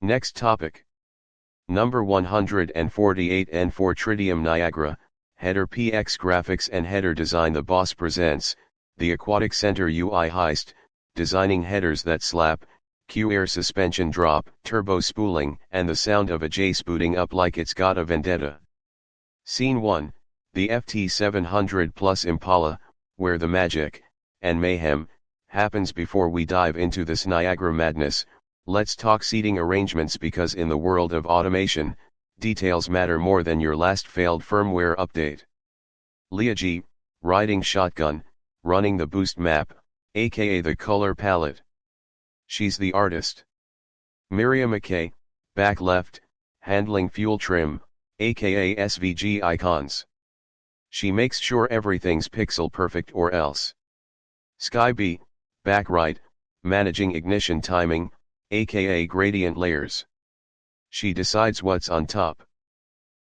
Next topic. Number 148 N for Tridium Niagara, Header PX Graphics and Header Design. The boss presents, the Aquatic Center UI Heist, designing headers that slap, cue air suspension drop, turbo spooling, and the sound of a J spooting up like it's got a vendetta. Scene 1, the FT700Plus Impala, where the magic, and mayhem, happens. Before we dive into this Niagara madness, let's talk seating arrangements, because in the world of automation, details matter more than your last failed firmware update. Leah G, riding shotgun, running the boost map, aka the color palette. She's the artist. Miriam McKay, back left, handling fuel trim, aka SVG icons. She makes sure everything's pixel perfect or else. Sky B, back right, managing ignition timing, aka gradient layers. She decides what's on top.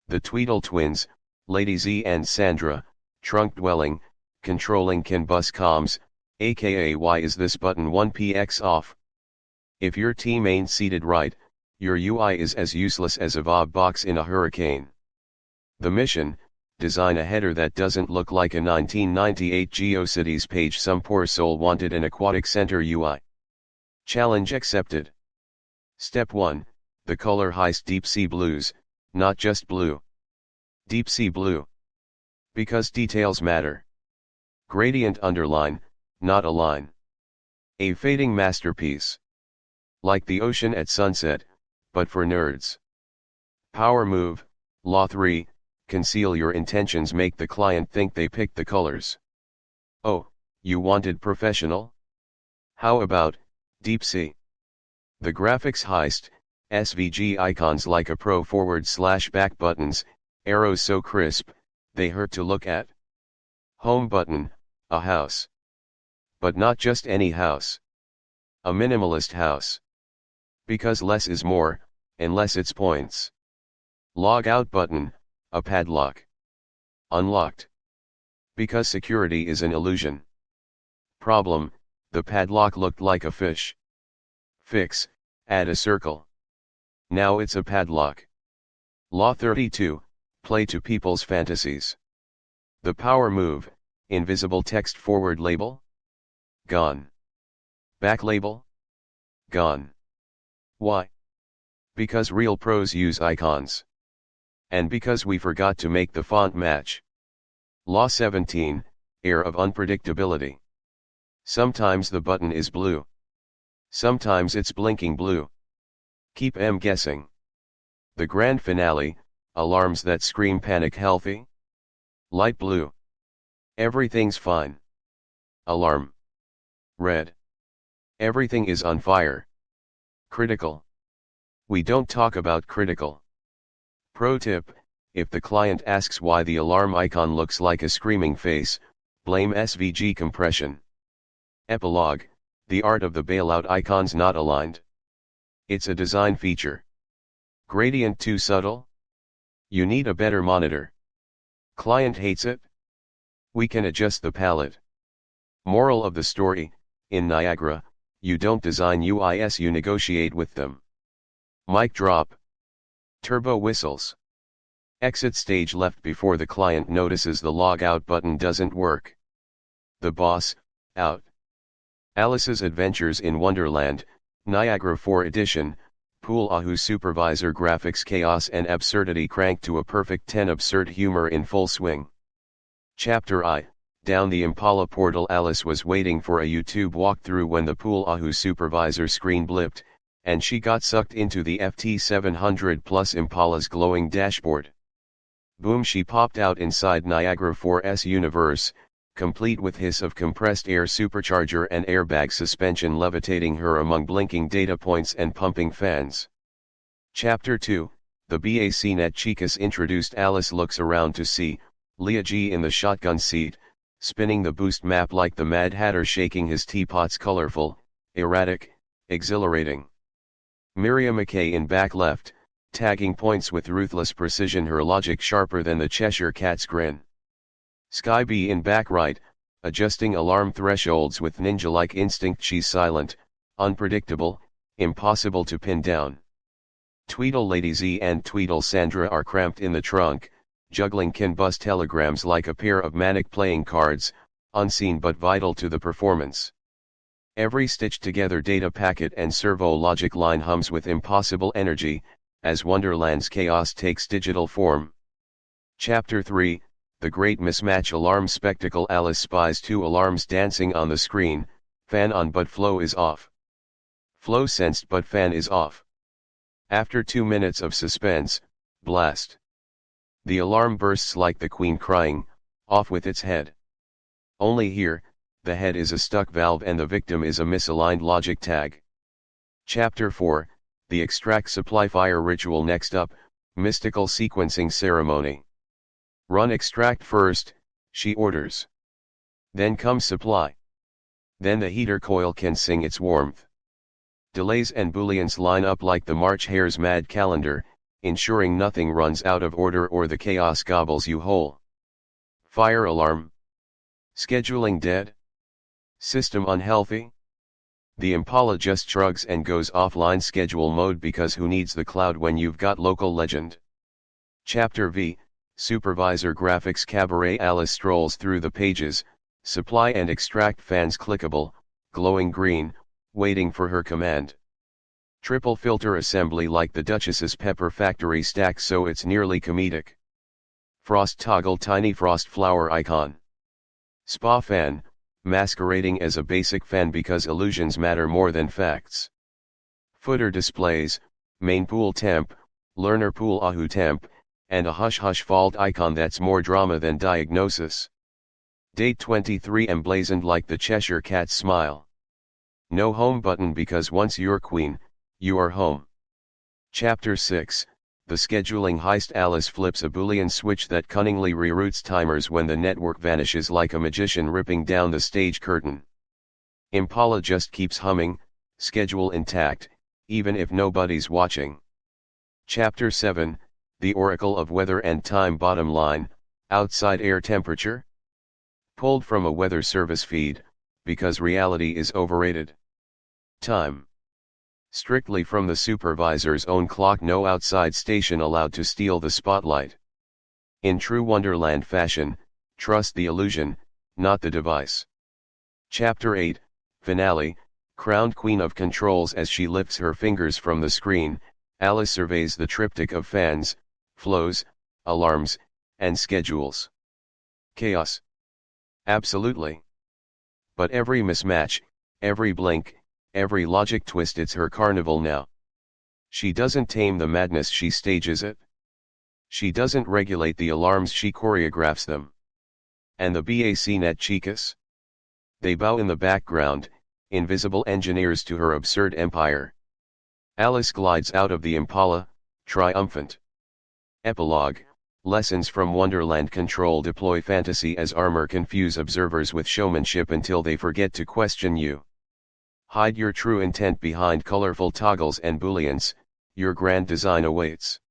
The Tweedle twins, Lady Z and Sandra, trunk dwelling, controlling CAN bus comms, aka why is this button 1px off? If your team ain't seated right, your UI is as useless as a VOB box in a hurricane. The mission, design a header that doesn't look like a 1998 Geocities page some poor soul wanted an Aquatic Center UI. Challenge accepted. Step 1, the color Heist deep sea blues, not just blue. Deep sea blue. Because details matter. Gradient underline, not a line. A fading masterpiece. Like the ocean at sunset, but for nerds. Power move, Law 3, conceal your intentions, make the client think they picked the colors. Oh, you wanted professional? How about deep sea? The graphics Heist, SVG icons like a pro /back buttons, arrows so crisp, they hurt to look at. Home button, a house. But not just any house. A minimalist house. Because less is more, unless it's points. Log out button, a padlock. Unlocked. Because security is an illusion. Problem, the padlock looked like a fish. Fix, add a circle. Now it's a padlock. Law 32, play to people's fantasies. The power move, invisible text forward label? Gone. Back label? Gone. Why? Because real pros use icons. And because we forgot to make the font match. Law 17, air of unpredictability. Sometimes the button is blue. Sometimes it's blinking blue. Keep em guessing. The grand finale, alarms that scream panic healthy? Light blue. Everything's fine. Alarm. Red. Everything is on fire. Critical. We don't talk about critical. Pro tip, if the client asks why the alarm icon looks like a screaming face, blame SVG compression. Epilogue, the art of the bailout icons not aligned. It's a design feature. Gradient too subtle? You need a better monitor. Client hates it? We can adjust the palette. Moral of the story, in Niagara, you don't design UIs, you negotiate with them. Mic drop. Turbo whistles. Exit stage left before the client notices the log out button doesn't work. The boss, out. Alice's Adventures in Wonderland, Niagara 4 edition, Pool Ahoo supervisor graphics chaos and absurdity cranked to a perfect 10 absurd humor in full swing. Chapter I, down the Impala portal. Alice was waiting for a YouTube walkthrough when the Pool Ahoo supervisor screen blipped, and she got sucked into the FT700Plus Impala's glowing dashboard. Boom, she popped out inside Niagara 4's universe, complete with hiss of compressed air supercharger and airbag suspension levitating her among blinking data points and pumping fans. Chapter 2, the BACnet Chicas introduced. Alice looks around to see Leah G in the shotgun seat, spinning the boost map like the Mad Hatter, shaking his teapots, colorful, erratic, exhilarating. Miriam McKay in back left, tagging points with ruthless precision, her logic sharper than the Cheshire Cat's grin. Sky B in back right, adjusting alarm thresholds with ninja-like instinct. She's silent, unpredictable, impossible to pin down. Tweedle Lady Z and Tweedle Sandra are cramped in the trunk, juggling CAN bus telegrams like a pair of manic playing cards, unseen but vital to the performance. Every stitched together data packet and servo logic line hums with impossible energy, as Wonderland's chaos takes digital form. Chapter 3, The Great Mismatch Alarm Spectacle. Alice spies two alarms dancing on the screen, fan on but flow is off. Flow sensed but fan is off. After 2 minutes of suspense, blast. The alarm bursts like the queen crying, off with its head. Only here, the head is a stuck valve and the victim is a misaligned logic tag. Chapter 4, The Extract Supply Fire Ritual. Next up, Mystical Sequencing Ceremony. Run extract first, she orders. Then comes supply. Then the heater coil can sing its warmth. Delays and booleans line up like the March Hare's mad calendar, ensuring nothing runs out of order or the chaos gobbles you whole. Fire alarm. Scheduling dead? System unhealthy? The Impala just shrugs and goes offline schedule mode because who needs the cloud when you've got local legend? Chapter V, Supervisor Graphics Cabaret. Alice strolls through the pages, supply and extract fans clickable, glowing green, waiting for her command. Triple filter assembly like the Duchess's pepper factory stack so it's nearly comedic. Frost toggle tiny frost flower icon. Spa fan, masquerading as a basic fan because illusions matter more than facts. Footer displays, main pool temp, learner pool ahu temp, and a hush hush fault icon that's more drama than diagnosis. Date 23 emblazoned like the Cheshire Cat's smile. No home button because once you're queen, you are home. Chapter 6, The Scheduling Heist. Alice flips a Boolean switch that cunningly reroutes timers when the network vanishes like a magician ripping down the stage curtain. Impala just keeps humming, schedule intact, even if nobody's watching. Chapter 7, The Oracle of Weather and Time. Bottom line, outside air temperature? Pulled from a weather service feed, because reality is overrated. Time. Strictly from the supervisor's own clock. No outside station allowed to steal the spotlight. In true Wonderland fashion, trust the illusion, not the device. Chapter 8, Finale, Crowned Queen of Controls. As she lifts her fingers from the screen, Alice surveys the triptych of fans, flows, alarms, and schedules. Chaos. Absolutely. But every mismatch, every blink, every logic twist, it's her carnival now. She doesn't tame the madness, she stages it. She doesn't regulate the alarms, she choreographs them. And the BACnet Chicas? They bow in the background, invisible engineers to her absurd empire. Alice glides out of the Impala, triumphant. Epilogue, Lessons from Wonderland. Control deploy fantasy as armor, confuse observers with showmanship until they forget to question you. Hide your true intent behind colorful toggles and booleans, your grand design awaits.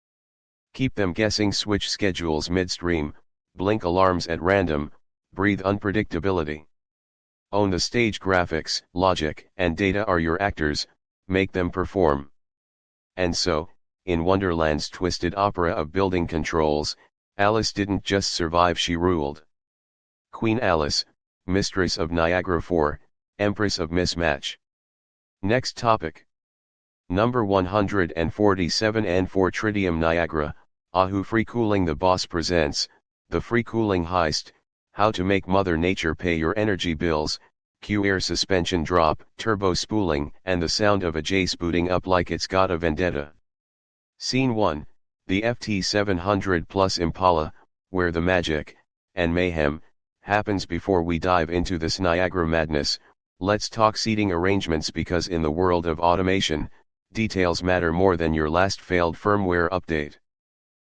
Keep them guessing, switch schedules midstream, blink alarms at random, breathe unpredictability. Own the stage. Graphics, logic, and data are your actors, make them perform. And so, in Wonderland's twisted opera of building controls, Alice didn't just survive, she ruled. Queen Alice, Mistress of Niagara 4, Empress of Mismatch. Next topic. Number 147 and for Tridium Niagara, Ahu Free Cooling. The Boss presents, The Free Cooling Heist, How to Make Mother Nature Pay Your Energy Bills, Q air suspension drop, turbo spooling, and the sound of a J spooting up like it's got a vendetta. Scene 1, the FT700Plus Impala, where the magic, and mayhem, happens. Before we dive into this Niagara madness, let's talk seating arrangements, because in the world of automation, details matter more than your last failed firmware update.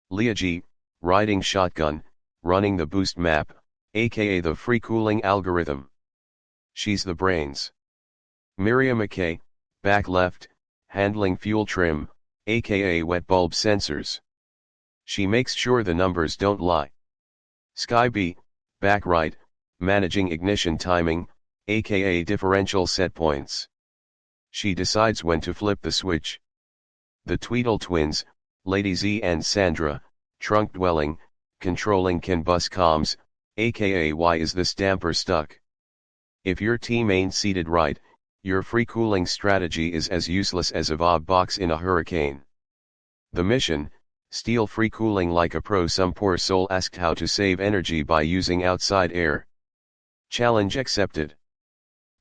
Leah G, riding shotgun, running the boost map, aka the free cooling algorithm. She's the brains. Miriam McKay, back left, handling fuel trim, aka wet bulb sensors. She makes sure the numbers don't lie. Sky B, back right, managing ignition timing, aka differential set points. She decides when to flip the switch. The Tweedle twins, Lady Z and Sandra, trunk dwelling, controlling CAN bus comms, aka why is this damper stuck? If your team ain't seated right, your free cooling strategy is as useless as a VOB box in a hurricane. The mission, steal free cooling like a pro. Some poor soul asked how to save energy by using outside air. Challenge accepted.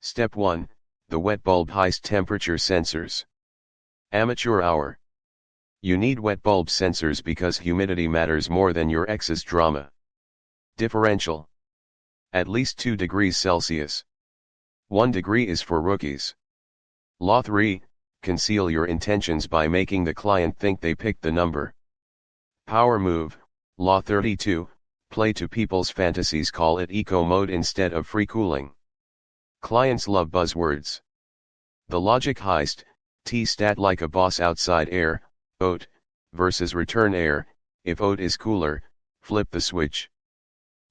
Step 1, the wet bulb heist temperature sensors. Amateur hour. You need wet bulb sensors because humidity matters more than your ex's drama. Differential. At least 2 degrees Celsius. 1 degree is for rookies. Law 3, conceal your intentions by making the client think they picked the number. Power move, Law 32, play to people's fantasies. Call it eco mode instead of free cooling. Clients love buzzwords. The logic heist, T-stat like a boss. Outside air, OAT, versus return air. If OAT is cooler, flip the switch.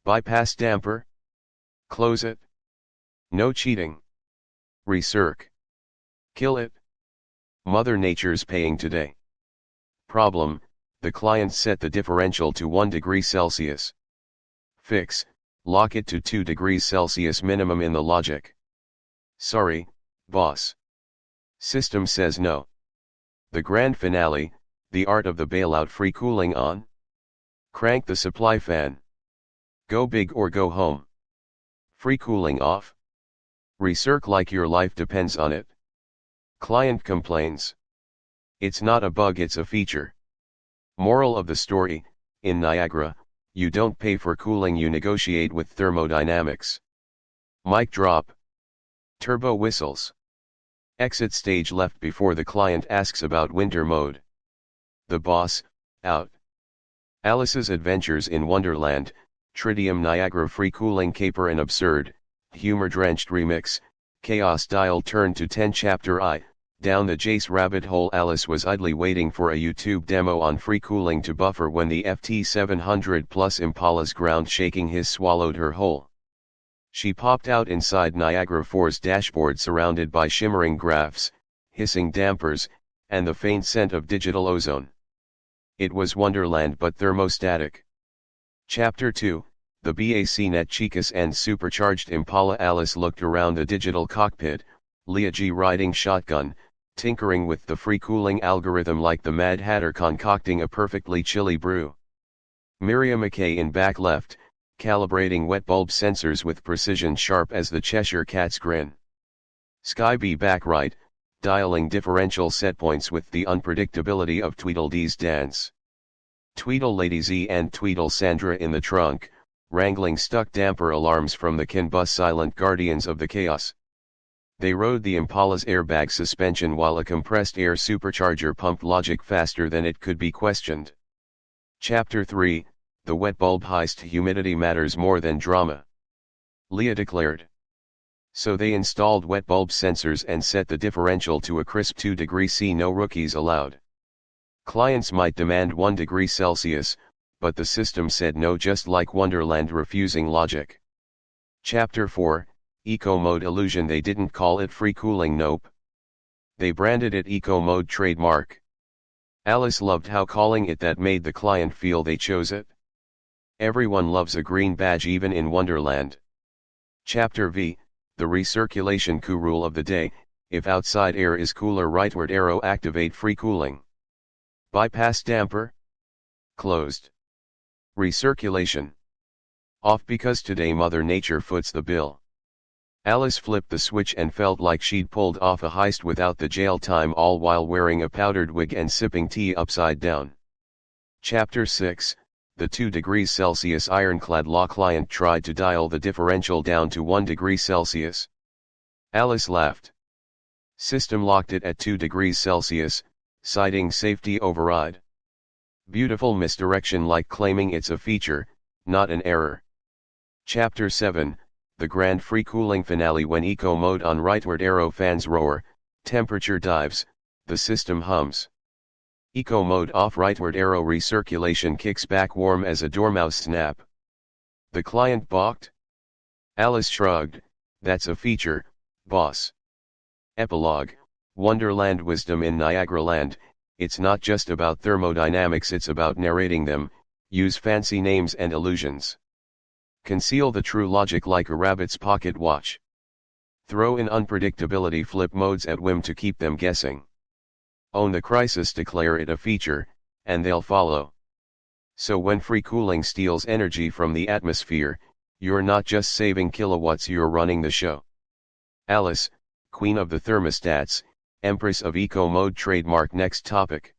Bypass damper? Close it. No cheating. Resurrect. Kill it. Mother Nature's paying today. Problem, the client set the differential to 1 degree Celsius. Fix, lock it to 2 degrees Celsius minimum in the logic. Sorry, boss. System says no. The grand finale, the art of the bailout. Free cooling on. Crank the supply fan. Go big or go home. Free cooling off. Resurrect like your life depends on it. Client complains. It's not a bug, it's a feature. Moral of the story, in Niagara, you don't pay for cooling, you negotiate with thermodynamics. Mic drop. Turbo whistles. Exit stage left before the client asks about winter mode. The boss, out. Alice's Adventures in Wonderland, Tridium Niagara. Free cooling caper. An absurd, humor-drenched remix, chaos dial turned to 10. Chapter I, down the Jace rabbit hole. Alice was idly waiting for a YouTube demo on free cooling to buffer when the FT700Plus Impala's ground shaking hiss swallowed her whole. She popped out inside Niagara 4's dashboard surrounded by shimmering graphs, hissing dampers, and the faint scent of digital ozone. It was Wonderland but thermostatic. Chapter 2, the BACnet Chicas and supercharged Impala. Alice looked around the digital cockpit, Leah G riding shotgun, tinkering with the free cooling algorithm like the Mad Hatter concocting a perfectly chilly brew. Miriam McKay in back left, calibrating wet bulb sensors with precision sharp as the Cheshire Cat's grin. Sky B back right, dialing differential setpoints with the unpredictability of Tweedledee's dance. Tweedle Lady Z and Tweedle Sandra in the trunk, wrangling stuck damper alarms from the CAN bus. Silent guardians of the chaos. They rode the Impala's airbag suspension while a compressed air supercharger pumped logic faster than it could be questioned. Chapter 3, the wet bulb heist. Humidity matters more than drama. Leah declared. So they installed wet bulb sensors and set the differential to a crisp 2 degrees C. No rookies allowed. Clients might demand 1 degree Celsius, but the system said no, just like Wonderland refusing logic. Chapter 4, Eco Mode illusion. They didn't call it free cooling, nope. They branded it Eco Mode trademark. Alice loved how calling it that made the client feel they chose it. Everyone loves a green badge even in Wonderland. Chapter V, the recirculation coup rule of the day. If outside air is cooler, rightward arrow activate free cooling. Bypass damper? Closed. Recirculation off because today Mother Nature foots the bill. Alice flipped the switch and felt like she'd pulled off a heist without the jail time, all while wearing a powdered wig and sipping tea upside down. Chapter 6, the 2 degrees Celsius ironclad law. Client tried to dial the differential down to 1 degree Celsius. Alice laughed. System locked it at 2 degrees Celsius, citing safety override. Beautiful misdirection, like claiming it's a feature, not an error. Chapter 7, the grand free cooling finale. When eco mode on, rightward arrow fans roar, temperature dives, the system hums. Eco mode off, rightward arrow recirculation kicks back warm as a dormouse snap. The client balked? Alice shrugged, that's a feature, boss. Epilogue, Wonderland wisdom in Niagaraland. it's not just about thermodynamics, it's about narrating them, use fancy names and illusions. Conceal the true logic like a rabbit's pocket watch. Throw in unpredictability flip modes at whim to keep them guessing. Own the crisis, declare it a feature, and they'll follow. So when free cooling steals energy from the atmosphere, you're not just saving kilowatts, you're running the show. Alice, Queen of the Thermostats, Empress of Eco Mode trademark. Next topic.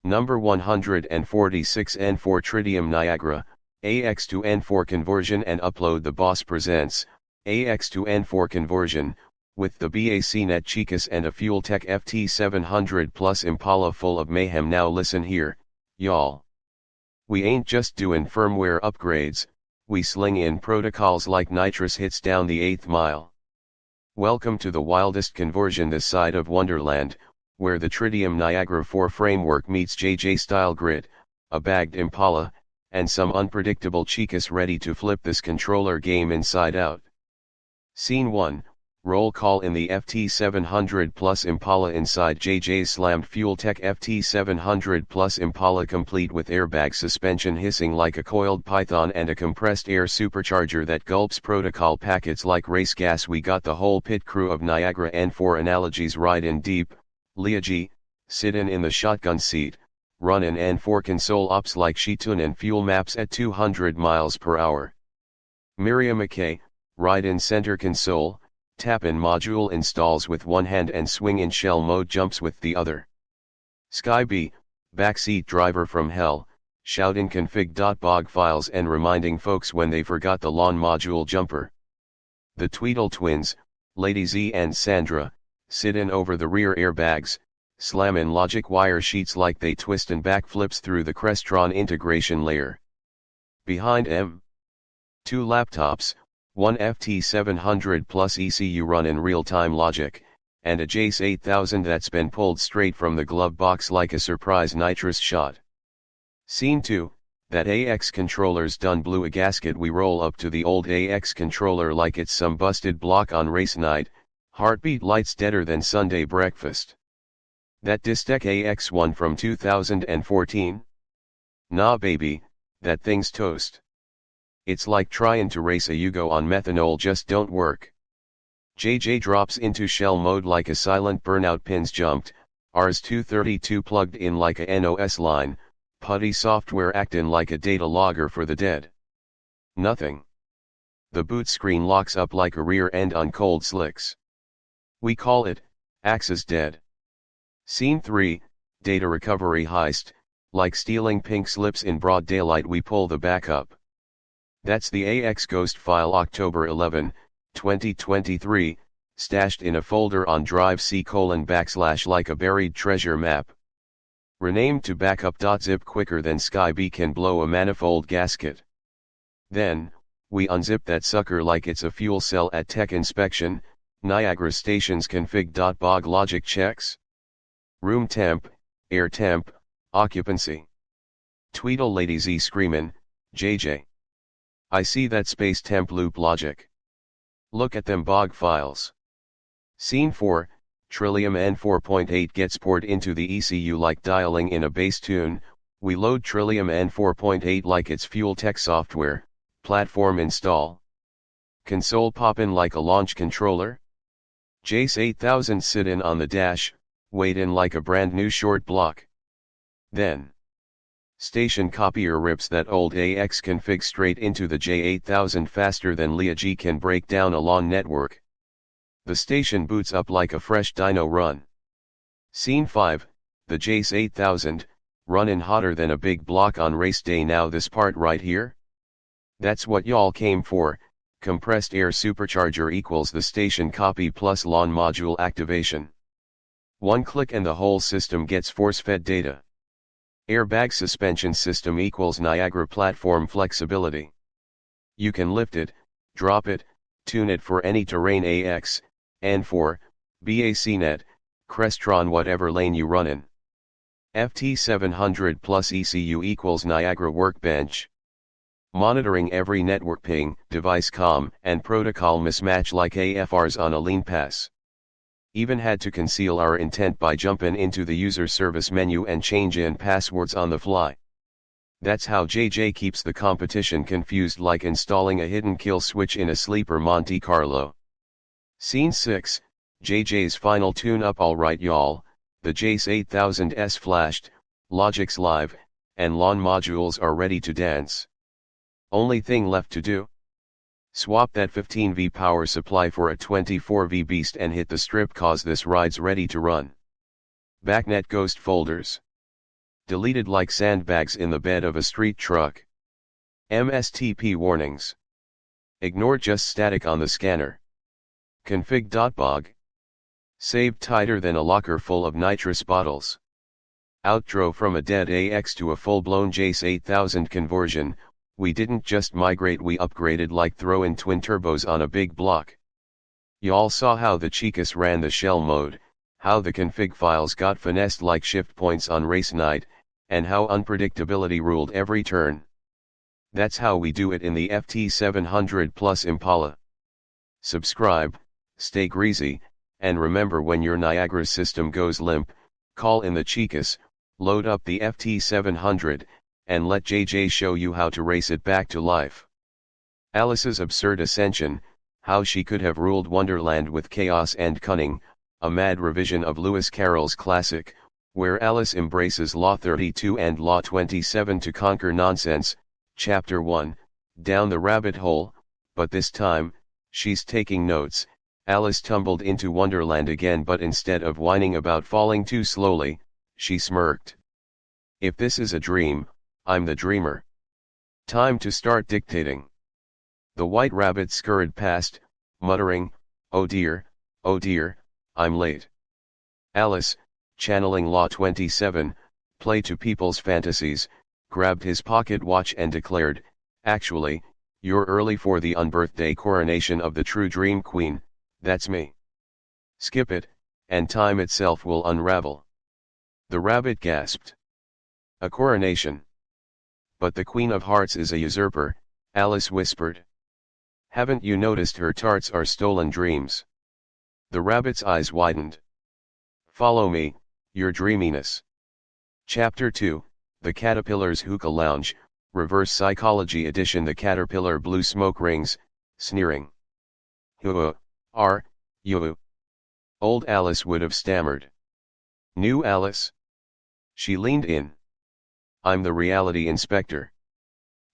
Number 146 N4 Tridium Niagara, AX to N4 conversion and upload. The boss presents, AX to N4 conversion, with the BACnet Chicas and a fuel tech FT700Plus Impala full of mayhem. Now listen here, y'all. We ain't just doing firmware upgrades, we sling in protocols like nitrous hits down the 8th mile. Welcome to the wildest conversion this side of Wonderland, where the Tridium Niagara 4 framework meets JJ style grit, a bagged Impala, and some unpredictable Chicas ready to flip this controller game inside out. Scene 1, roll call in the FT700Plus Impala. Inside JJ's slammed fuel tech FT700Plus Impala, complete with airbag suspension hissing like a coiled python and a compressed air supercharger that gulps protocol packets like race gas. We got the whole pit crew of Niagara N4 analogies right in deep. Leah G, sittin' in the shotgun seat, runnin' N4 console ops like she tunin' fuel maps at 200 miles per hour. Miriam McKay, ride in center console, tap-in module installs with one hand and swing-in shell mode jumps with the other. Sky B, backseat driver from hell, shouting config.bog files and reminding folks when they forgot the lawn module jumper. The Tweedle twins, Lady Z and Sandra, sit in over the rear airbags, slam in logic wire sheets like they twist and backflips through the Crestron integration layer. Behind M, 2 laptops, one FT700Plus ECU run in real-time logic, and a Jace 8000 that's been pulled straight from the glove box like a surprise nitrous shot. Scene 2, that AX controller's done blew a gasket. We roll up to the old AX controller like it's some busted block on race night, heartbeat lights deader than Sunday breakfast. That Distech AX1 from 2014? Nah baby, that thing's toast. It's like tryin' to race a Yugo on methanol, just don't work. JJ drops into shell mode like a silent burnout, pins jumped, Rs 232 plugged in like a NOS line, putty software actin' like a data logger for the dead. Nothing. The boot screen locks up like a rear end on cold slicks. We call it, Axis dead. Scene 3, data recovery heist, like stealing pink slips in broad daylight. We pull the backup. That's the AX Ghost file, October 11, 2023, stashed in a folder on drive C:/ like a buried treasure map. Renamed to backup.zip quicker than Sky B can blow a manifold gasket. Then, we unzip that sucker like it's a fuel cell at tech inspection. Niagara station's config.bog logic checks. Room temp, air temp, occupancy. Tweedle Lady Z screamin', JJ. I see that space temp loop logic. Look at them bog files. Scene 4, Trillium N4.8 gets poured into the ECU like dialing in a bass tune. We load Trillium N4.8 like it's fuel tech software, platform install. Console poppin' like a launch controller. Jace 8000 sit in on the dash, wait in like a brand new short block. Then, station copier rips that old AX config straight into the J8000 faster than Leah G can break down a LAN network. The station boots up like a fresh dyno run. Scene 5, the Jace 8000, runnin' hotter than a big block on race day. Now this part right here? That's what y'all came for, compressed air supercharger equals the station copy plus LAN module activation. One click and the whole system gets force-fed data. Airbag suspension system equals Niagara platform flexibility. You can lift it, drop it, tune it for any terrain. AX, N4, BACnet, Crestron, whatever lane you run in. FT700Plus ECU equals Niagara workbench. Monitoring every network ping, device comm, and protocol mismatch like AFRs on a lean pass. Even had to conceal our intent by jumping into the user service menu and change in passwords on the fly. That's how JJ keeps the competition confused, like installing a hidden kill switch in a sleeper Monte Carlo. Scene 6, JJ's final tune-up. Alright y'all, the Jace 8000S flashed, Logic's live, and LAN modules are ready to dance. Only thing left to do? Swap that 15V power supply for a 24V beast and hit the strip, cause this ride's ready to run. BACnet ghost folders. Deleted like sandbags in the bed of a street truck. MSTP warnings. Ignored just static on the scanner. Config.bog. Saved tighter than a locker full of nitrous bottles. Outro from a dead AX to a full-blown Jace 8000 conversion. We didn't just migrate, we upgraded like throwing twin turbos on a big block. Y'all saw how the Chicas ran the shell mode, how the config files got finessed like shift points on race night, and how unpredictability ruled every turn. That's how we do it in the FT700Plus Impala. Subscribe, stay greasy, and remember, when your Niagara system goes limp, call in the Chicas, load up the FT700, and let JJ show you how to race it back to life. Alice's absurd ascension, how she could have ruled Wonderland with chaos and cunning, a mad revision of Lewis Carroll's classic, where Alice embraces Law 32 and Law 27 to conquer nonsense. Chapter 1, Down the Rabbit Hole, but this time, she's taking notes. Alice tumbled into Wonderland again, but instead of whining about falling too slowly, she smirked. If this is a dream, I'm the dreamer. Time to start dictating. The white rabbit scurried past, muttering, oh dear, I'm late. Alice, channeling Law 27, play to people's fantasies, grabbed his pocket watch and declared, actually, you're early for the unbirthday coronation of the true dream queen. That's me. Skip it, and time itself will unravel. The rabbit gasped. A coronation. But the Queen of Hearts is a usurper, Alice whispered. Haven't you noticed her tarts are stolen dreams? The rabbit's eyes widened. Follow me, your dreaminess. Chapter 2, The Caterpillar's Hookah Lounge, Reverse Psychology Edition. The caterpillar blew smoke rings, sneering. Who are you? Old Alice would have stammered. New Alice? She leaned in. I'm the reality inspector.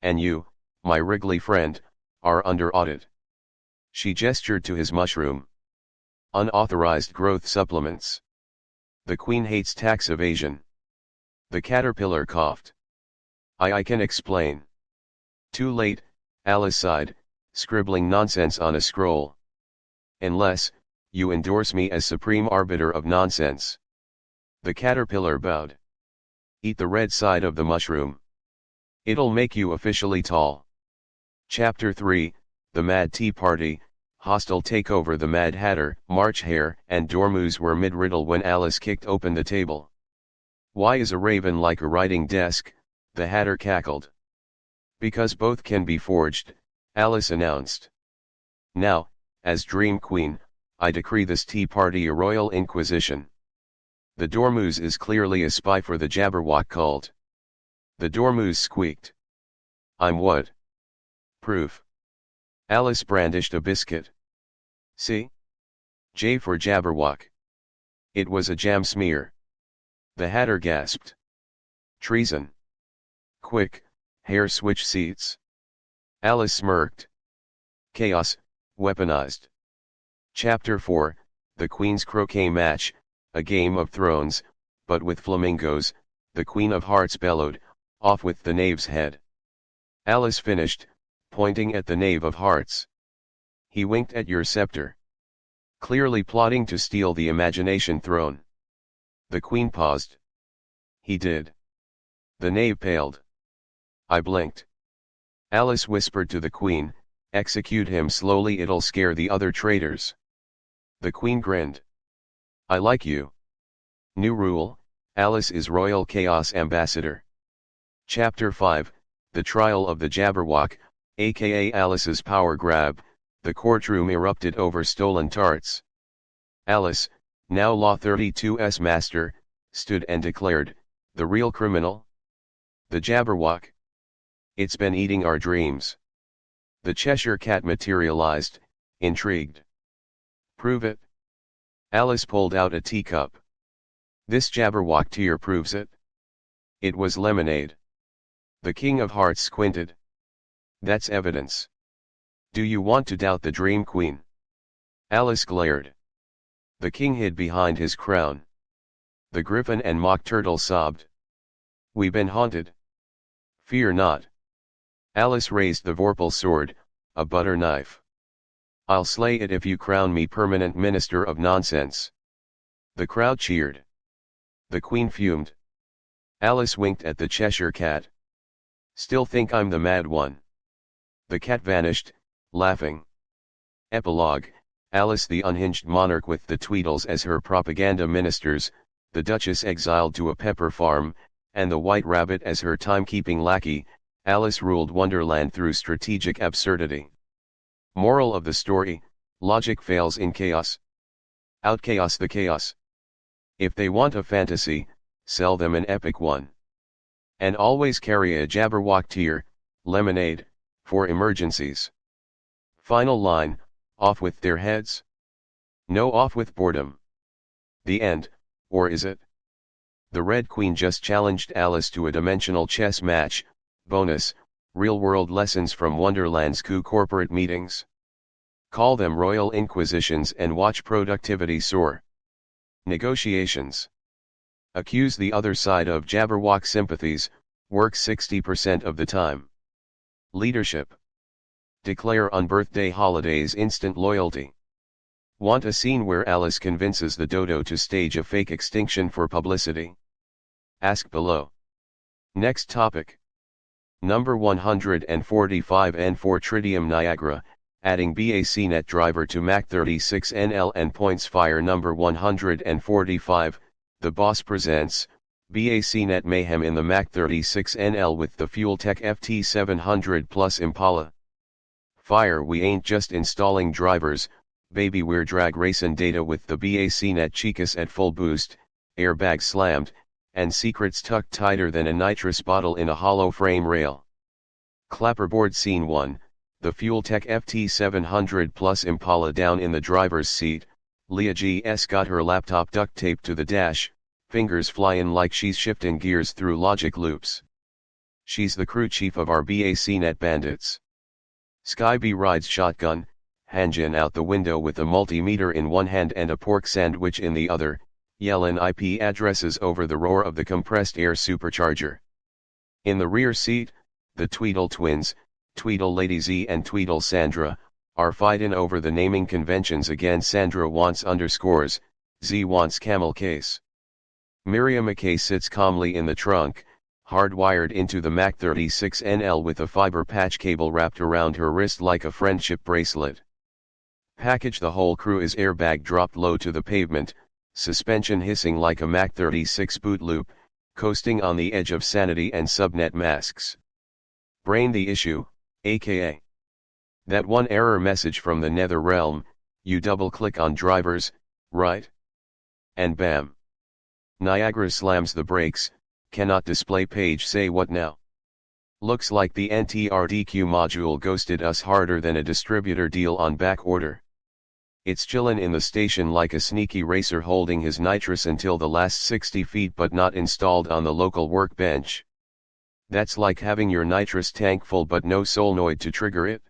And you, my wriggly friend, are under audit. She gestured to his mushroom. Unauthorized growth supplements. The Queen hates tax evasion. The caterpillar coughed. I can explain. Too late, Alice sighed, scribbling nonsense on a scroll. Unless, you endorse me as supreme arbiter of nonsense. The caterpillar bowed. Eat the red side of the mushroom. It'll make you officially tall. Chapter 3, The Mad Tea Party, Hostile Takeover. The Mad Hatter, March Hare, and Dormouse were mid-riddle when Alice kicked open the table. Why is a raven like a writing desk? The Hatter cackled. Because both can be forged, Alice announced. Now, as Dream Queen, I decree this tea party a royal inquisition. The Dormouse is clearly a spy for the Jabberwock cult. The Dormouse squeaked. I'm what? Proof. Alice brandished a biscuit. See? J for Jabberwock. It was a jam smear. The Hatter gasped. Treason. Quick, Hare switch seats. Alice smirked. Chaos, weaponized. Chapter 4, The Queen's Croquet Match, a Game of Thrones, but with flamingos. The Queen of Hearts bellowed, off with the knave's head. Alice finished, pointing at the knave of hearts. He winked at your scepter. Clearly plotting to steal the imagination throne. The Queen paused. He did. The knave paled. I blinked. Alice whispered to the Queen, execute him slowly, it'll scare the other traitors. The Queen grinned. I like you. New rule, Alice is Royal Chaos Ambassador. Chapter 5, The Trial of the Jabberwock, aka Alice's power grab. The courtroom erupted over stolen tarts. Alice, now Law 32's master, stood and declared, "The real criminal? The Jabberwock. It's been eating our dreams." The Cheshire Cat materialized, intrigued. "Prove it." Alice pulled out a teacup. "This Jabberwock tear proves it." It was lemonade. The King of Hearts squinted. "That's evidence. Do you want to doubt the Dream Queen?" Alice glared. The king hid behind his crown. The Griffin and Mock Turtle sobbed. "We been haunted." "Fear not." Alice raised the Vorpal sword, a butter knife. "I'll slay it if you crown me permanent minister of nonsense." The crowd cheered. The Queen fumed. Alice winked at the Cheshire Cat. "Still think I'm the mad one?" The cat vanished, laughing. Epilogue: Alice the unhinged monarch with the Tweedles as her propaganda ministers, the Duchess exiled to a pepper farm, and the White Rabbit as her timekeeping lackey. Alice ruled Wonderland through strategic absurdity. Moral of the story: logic fails in chaos. Outchaos the chaos. If they want a fantasy, sell them an epic one. And always carry a Jabberwock tear, lemonade, for emergencies. Final line: off with their heads? No, off with boredom. The end, or is it? The Red Queen just challenged Alice to a dimensional chess match. Bonus: real-world lessons from Wonderland's coup corporate meetings. Call them royal inquisitions and watch productivity soar. Negotiations. Accuse the other side of Jabberwock sympathies, work 60% of the time. Leadership. Declare on birthday holidays instant loyalty. Want a scene where Alice convinces the dodo to stage a fake extinction for publicity? Ask below. Next topic. Number 145 N4 Tridium Niagara, adding BACnet Driver to Mac36NL and points fire. Number 145, The Boss presents, BACnet Mayhem in the Mac36NL with the Fueltech FT700Plus Impala. Fire, we ain't just installing drivers, baby, we're drag racing data with the BACnet Chicas at full boost, airbags slammed, and secrets tucked tighter than a nitrous bottle in a hollow frame rail. Clapperboard Scene 1, the Fueltech FT700Plus Impala down in the driver's seat. Leah G.S. got her laptop duct taped to the dash, fingers flying like she's shifting gears through logic loops. She's the crew chief of our BACnet bandits. Sky B rides shotgun, hanging out the window with a multimeter in one hand and a pork sandwich in the other, yelling IP addresses over the roar of the compressed air supercharger. In the rear seat, the Tweedle twins, Tweedle Lady Z and Tweedle Sandra, are fighting over the naming conventions again. Sandra wants underscores, Z wants camel case. Miriam McKay sits calmly in the trunk, hardwired into the Mac36NL with a fiber patch cable wrapped around her wrist like a friendship bracelet. Package: the whole crew is airbag dropped low to the pavement, suspension hissing like a Mac36 boot loop, coasting on the edge of sanity and subnet masks. Brain the issue, aka that one error message from the nether realm. You double click on drivers, right? And bam! Niagara slams the brakes, cannot display page. Say what now? Looks like the NTRDQ module ghosted us harder than a distributor deal on back order. It's chillin' in the station like a sneaky racer holding his nitrous until the last 60 feet but not installed on the local workbench. That's like having your nitrous tank full but no solenoid to trigger it.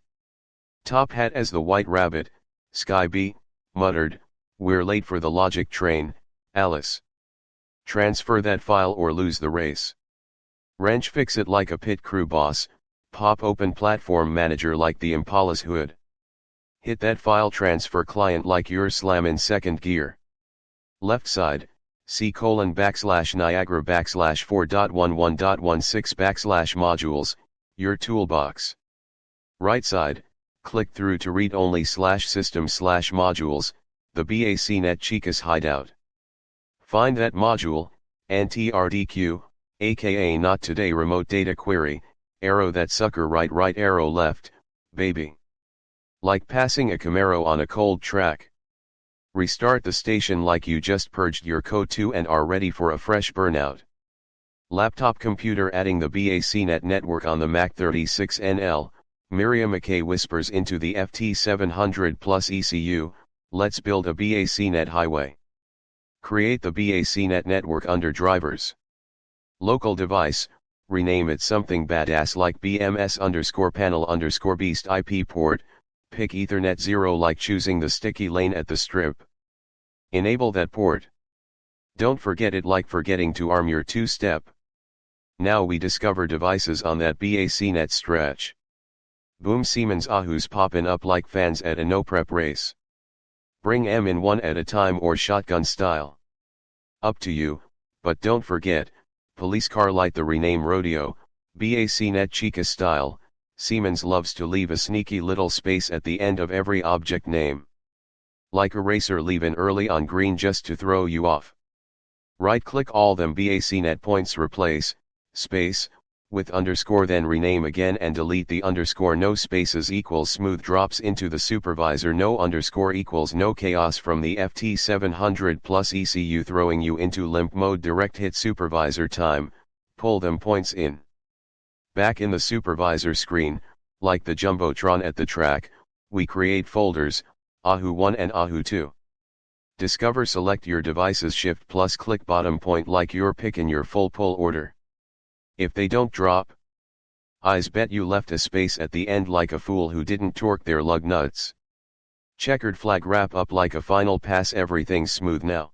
Top hat as the White Rabbit, Sky B, muttered, "We're late for the logic train, Alice. Transfer that file or lose the race." Wrench fix it like a pit crew boss, pop open platform manager like the Impala's hood. Hit that file transfer client like you're slamming second gear. Left side, C:\Niagara /4.11.16 modules, your toolbox. Right side, click through to read only /system/modules, the BACnet Chicas hideout. Find that module, NTRDQ, aka not today remote data query, arrow that sucker right arrow left, baby. Like passing a Camaro on a cold track. Restart the station like you just purged your code 2 and are ready for a fresh burnout. Laptop computer adding the BACnet network on the Mac 36NL, Miriam McKay whispers into the FT700Plus ECU, let's build a BACnet highway. Create the BACnet network under drivers. Local device, rename it something badass like BMS_panel_beast IP port, pick Ethernet 0 like choosing the sticky lane at the strip. Enable that port. Don't forget it like forgetting to arm your two-step. Now we discover devices on that BACnet stretch. Boom, Siemens Ahu's poppin' up like fans at a no-prep race. Bring 'em in one at a time or shotgun style. Up to you, but don't forget, police car light the rename rodeo, BACnet Chicas style. Siemens loves to leave a sneaky little space at the end of every object name. Like a racer leaving early on green just to throw you off. Right-click all them BACnet points, replace, space, with underscore, then rename again and delete the underscore. No spaces equals smooth drops into the supervisor. No underscore equals no chaos from the FT700Plus ECU throwing you into limp mode. Direct hit supervisor time, pull them points in. Back in the supervisor screen, like the Jumbotron at the track, we create folders, AHU1 and AHU2. Discover, select your devices, shift plus click bottom point like you're picking your full pull order. If they don't drop, I's bet you left a space at the end like a fool who didn't torque their lug nuts. Checkered flag, wrap up like a final pass. Everything's smooth now.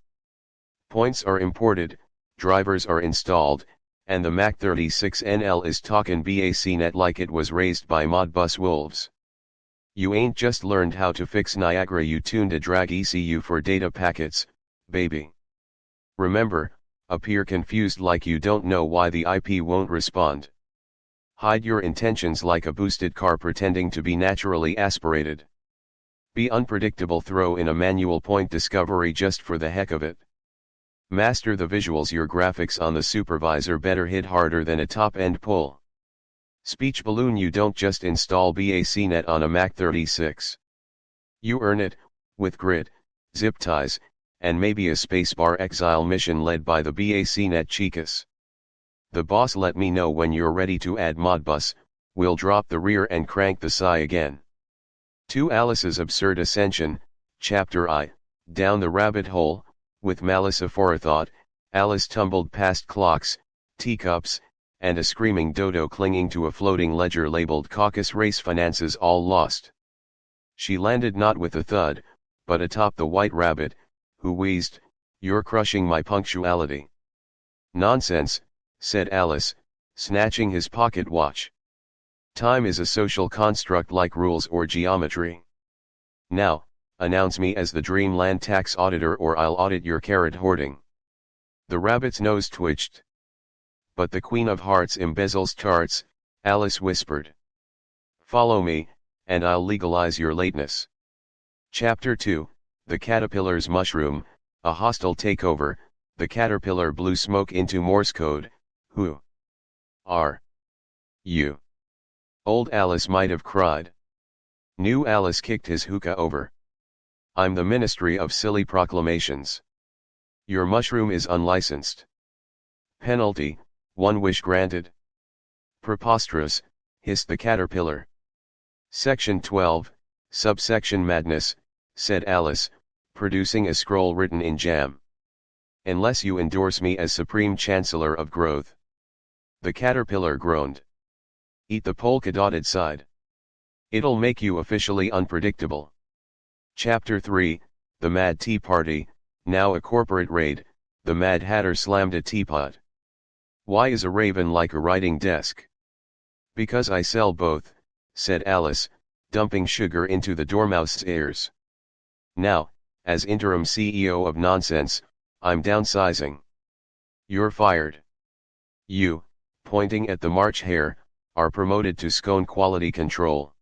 Points are imported, drivers are installed, and the Mac 36NL is talkin' BACnet like it was raised by Modbus wolves. You ain't just learned how to fix Niagara, you tuned a drag ECU for data packets, baby. Remember, appear confused like you don't know why the IP won't respond. Hide your intentions like a boosted car pretending to be naturally aspirated. Be unpredictable, throw in a manual point discovery just for the heck of it. Master the visuals, your graphics on the supervisor better hit harder than a top-end pull. Speech balloon, you don't just install BACnet on a Mac 36. You earn it, with grit, zip ties, and maybe a spacebar exile mission led by the BACnet Chicas. The boss, let me know when you're ready to add Modbus, we'll drop the rear and crank the sigh again. To Alice's Absurd Ascension, Chapter I, Down the Rabbit Hole. With malice aforethought, Alice tumbled past clocks, teacups, and a screaming dodo clinging to a floating ledger labeled Caucus Race Finances All Lost. She landed not with a thud, but atop the white rabbit, who wheezed, "You're crushing my punctuality." "Nonsense," said Alice, snatching his pocket watch. "Time is a social construct like rules or geometry. Now, announce me as the Dreamland tax auditor or I'll audit your carrot hoarding." The rabbit's nose twitched. "But the Queen of Hearts embezzles tarts," Alice whispered. "Follow me, and I'll legalize your lateness." Chapter 2, The Caterpillar's Mushroom, a hostile takeover. The caterpillar blew smoke into Morse code. "Who are you?" Old Alice might have cried. New Alice kicked his hookah over. "I'm the Ministry of Silly Proclamations. Your mushroom is unlicensed. Penalty, 1 wish granted." "Preposterous," hissed the caterpillar. "Section 12, subsection madness," said Alice, producing a scroll written in jam. "Unless you endorse me as Supreme Chancellor of Growth." The caterpillar groaned. "Eat the polka-dotted side. It'll make you officially unpredictable." Chapter 3, The Mad Tea Party, now a corporate raid. The Mad Hatter slammed a teapot. "Why is a raven like a writing desk?" "Because I sell both," said Alice, dumping sugar into the dormouse's ears. "Now, as interim CEO of Nonsense, I'm downsizing. You're fired. You," pointing at the March Hare, "are promoted to scone quality control."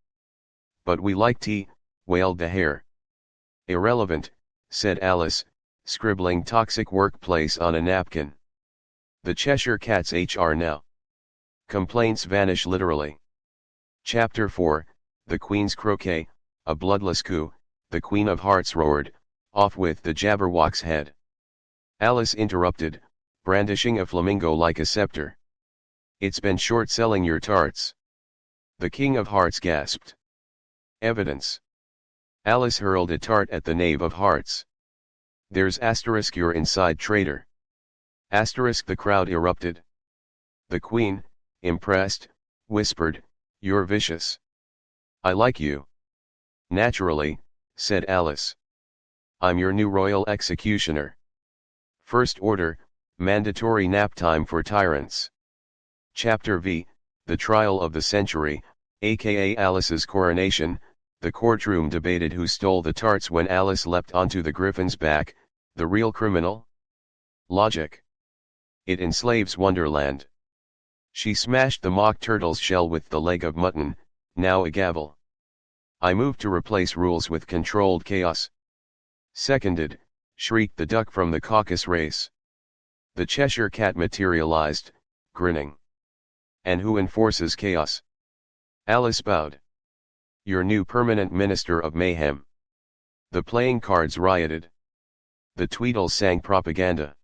"But we like tea," wailed the hare. "Irrelevant," said Alice, scribbling toxic workplace on a napkin. "The Cheshire Cat's HR now. Complaints vanish literally." Chapter 4, The Queen's Croquet, a bloodless coup. The Queen of Hearts roared, off with the Jabberwock's head. Alice interrupted, brandishing a flamingo like a scepter. It's been short-selling your tarts. The King of Hearts gasped. Evidence. Alice hurled a tart at the Knave of Hearts. There's asterisk your inside traitor. Asterisk the crowd erupted. The Queen, impressed, whispered, you're vicious. I like you. Naturally, said Alice. I'm your new royal executioner. First order, mandatory nap time for tyrants. Chapter V, the trial of the century, aka Alice's coronation. The courtroom debated who stole the tarts when Alice leapt onto the griffin's back, the real criminal? Logic. It enslaves Wonderland. She smashed the mock turtle's shell with the leg of mutton, now a gavel. I move to replace rules with controlled chaos. Seconded, shrieked the duck from the caucus race. The Cheshire Cat materialized, grinning. And who enforces chaos? Alice bowed. Your new permanent minister of mayhem. The playing cards rioted. The Tweedles sang propaganda.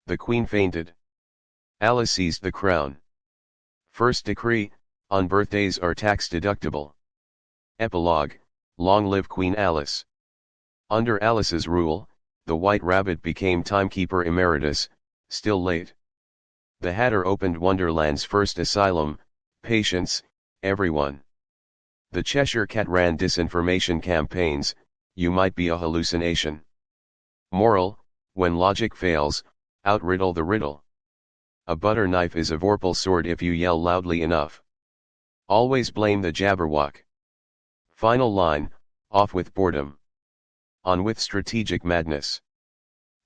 The Queen fainted. Alice seized the crown. First decree, on birthdays are tax deductible. Epilogue, long live Queen Alice. Under Alice's rule, the White Rabbit became timekeeper emeritus, still late. The Hatter opened Wonderland's first asylum, patience, everyone. The Cheshire Cat ran disinformation campaigns, you might be a hallucination. Moral, when logic fails, outriddle the riddle. A butter knife is a vorpal sword if you yell loudly enough. Always blame the Jabberwock. Final line, off with boredom. On with strategic madness.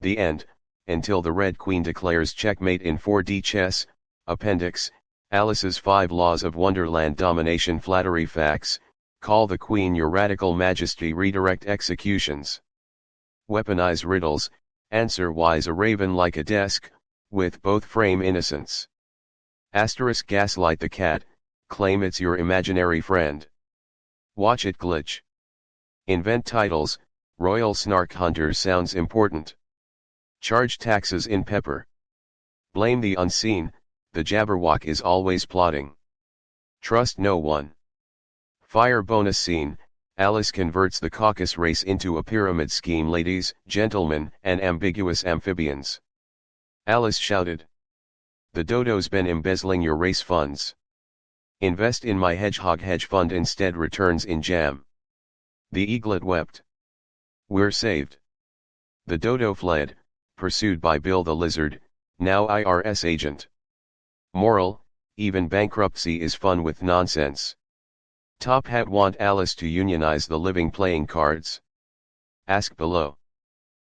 The end, until the Red Queen declares checkmate in 4D chess. Appendix, Alice's 5 Laws of Wonderland Domination. Flattery facts, call the Queen your radical majesty. Redirect executions. Weaponize riddles, answer why's a raven like a desk, with both frame innocence. Asterisk gaslight the cat, claim it's your imaginary friend. Watch it glitch. Invent titles, Royal Snark Hunters sounds important. Charge taxes in pepper. Blame the unseen, the Jabberwock is always plotting. Trust no one. Fire bonus scene, Alice converts the caucus race into a pyramid scheme. Ladies, gentlemen, and ambiguous amphibians. Alice shouted. The dodo's been embezzling your race funds. Invest in my hedgehog hedge fund instead, returns in jam. The eaglet wept. We're saved. The dodo fled, pursued by Bill the lizard, now IRS agent. Moral, even bankruptcy is fun with nonsense. Top Hat want Alice to unionize the living playing cards? Ask below.